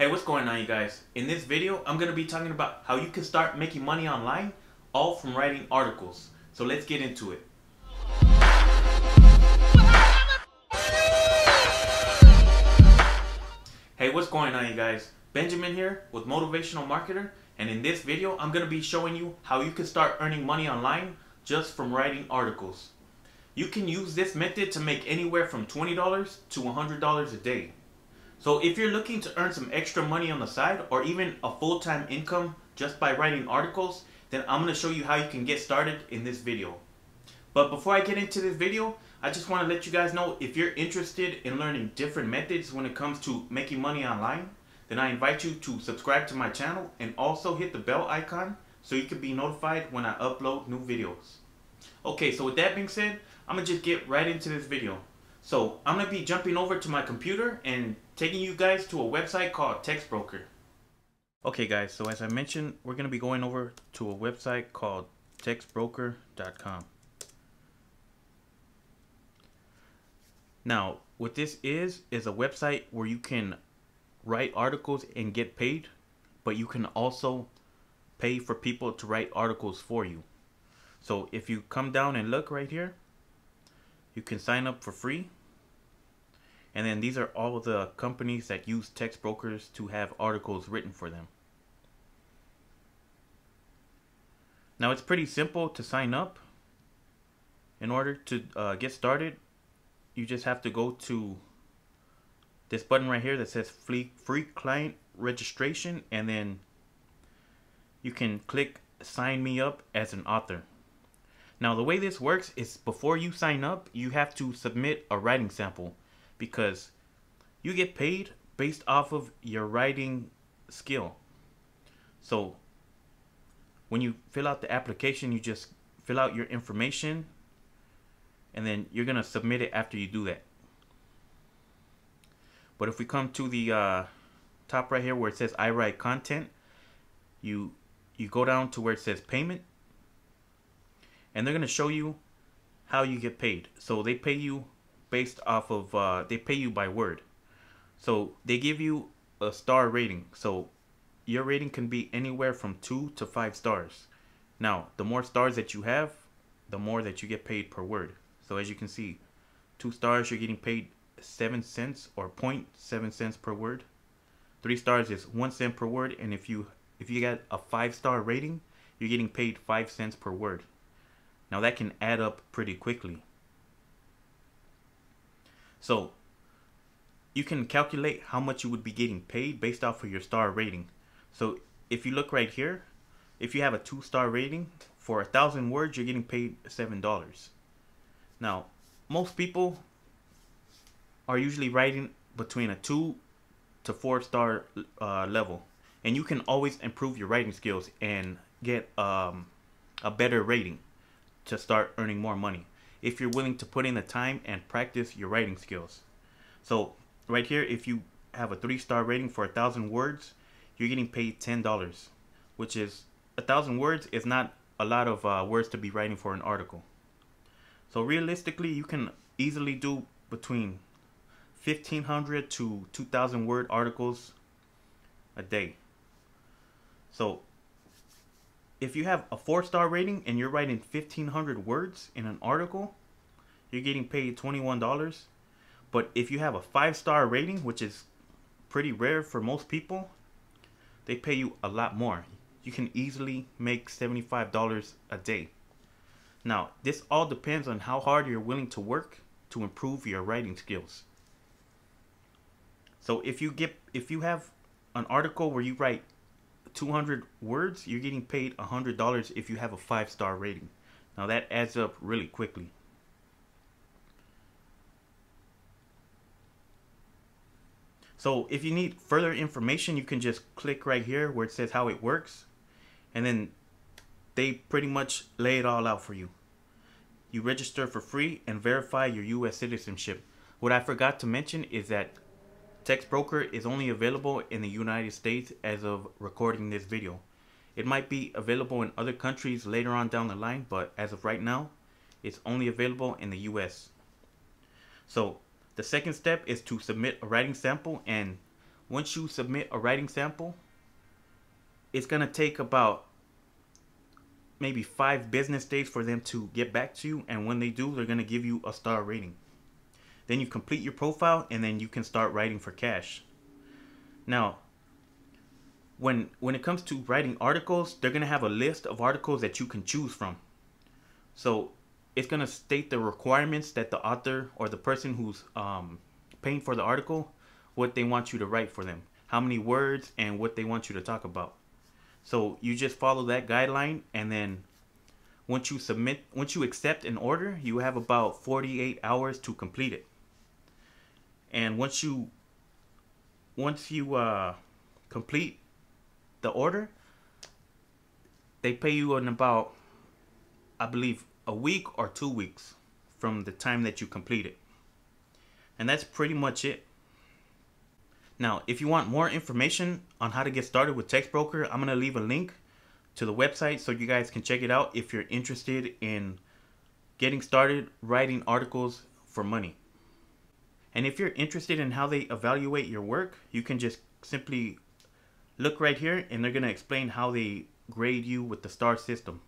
Hey, what's going on, you guys? In this video, I'm going to be talking about how you can start making money online, all from writing articles. So let's get into it. Hey, what's going on, you guys? Benjamin here with Motivational Marketer, and in this video, I'm going to be showing you how you can start earning money online just from writing articles. You can use this method to make anywhere from $20 to $100 a day. So if you're looking to earn some extra money on the side or even a full-time income just by writing articles, then I'm going to show you how you can get started in this video. But before I get into this video, I just want to let you guys know if you're interested in learning different methods when it comes to making money online, then I invite you to subscribe to my channel and also hit the bell icon so you can be notified when I upload new videos. Okay, so with that being said, I'm going to just get right into this video. So I'm going to be jumping over to my computer and taking you guys to a website called TextBroker. Okay guys, so as I mentioned, we're going to be going over to a website called textbroker.com. Now, what this is a website where you can write articles and get paid, but you can also pay for people to write articles for you. So if you come down and look right here, you can sign up for free. And then these are all of the companies that use text brokers to have articles written for them. Now it's pretty simple to sign up. In order to get started, you just have to go to this button right here that says free client registration, and then you can click sign me up as an author. Now the way this works is before you sign up, you have to submit a writing sample because you get paid based off of your writing skill. So when you fill out the application, you just fill out your information and then you're going to submit it after you do that. But if we come to the top right here where it says I write content, you go down to where it says payment. And they're going to show you how you get paid. So they pay you based off of, they pay you by word. So they give you a star rating. So your rating can be anywhere from 2 to 5 stars. Now, the more stars that you have, the more that you get paid per word. So as you can see, 2 stars, you're getting paid 7 cents or 0.7 cents per word. 3 stars is 1 cent per word. And if you get a 5-star rating, you're getting paid 5 cents per word. Now that can add up pretty quickly. So you can calculate how much you would be getting paid based off of your star rating. So if you look right here, if you have a 2-star rating, for 1,000 words, you're getting paid $7. Now, most people are usually writing between a 2 to 4-star level. And you can always improve your writing skills and get a better rating to start earning more money if you're willing to put in the time and practice your writing skills. So right here, if you have a 3-star rating for 1,000 words, you're getting paid $10, which is 1,000 words is not a lot of words to be writing for an article. So realistically, you can easily do between 1,500 to 2,000 word articles a day. So if you have a 4-star rating and you're writing 1,500 words in an article, you're getting paid $21. But if you have a 5-star rating, which is pretty rare for most people, they pay you a lot more. You can easily make $75 a day. Now, this all depends on how hard you're willing to work to improve your writing skills. So if you have an article where you write 200 words, you're getting paid $100 if you have a 5-star rating. Now that adds up really quickly. So if you need further information, you can just click right here where it says how it works, and then they pretty much lay it all out for you. You register for free and verify your US citizenship. What I forgot to mention is that TextBroker is only available in the United States as of recording this video. It might be available in other countries later on down the line, but as of right now, it's only available in the US. So the second step is to submit a writing sample, and once you submit a writing sample, it's going to take about maybe 5 business days for them to get back to you. And when they do, they're going to give you a star rating. Then you complete your profile and then you can start writing for cash. Now, when it comes to writing articles, they're going to have a list of articles that you can choose from. So it's going to state the requirements that the author or the person who's paying for the article, what they want you to write for them, how many words, and what they want you to talk about. So you just follow that guideline, and then once you accept an order, you have about 48 hours to complete it. And once you complete the order, they pay you in about, I believe, a week or 2 weeks from the time that you complete it. And that's pretty much it. Now, if you want more information on how to get started with TextBroker, I'm going to leave a link to the website so you guys can check it out if you're interested in getting started writing articles for money. And if you're interested in how they evaluate your work, you can just simply look right here and they're going to explain how they grade you with the star system.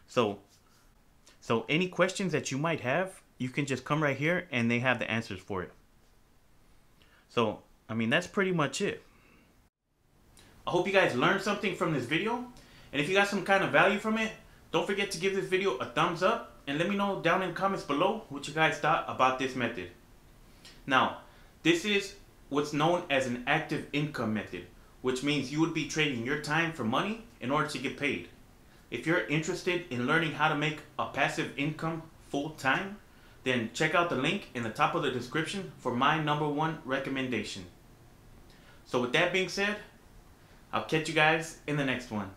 So any questions that you might have, you can just come right here and they have the answers for it. So, I mean, that's pretty much it. I hope you guys learned something from this video. And if you got some kind of value from it, don't forget to give this video a thumbs up and let me know down in the comments below what you guys thought about this method. Now, this is what's known as an active income method, which means you would be trading your time for money in order to get paid. If you're interested in learning how to make a passive income full time, then check out the link in the top of the description for my #1 recommendation. So with that being said, I'll catch you guys in the next one.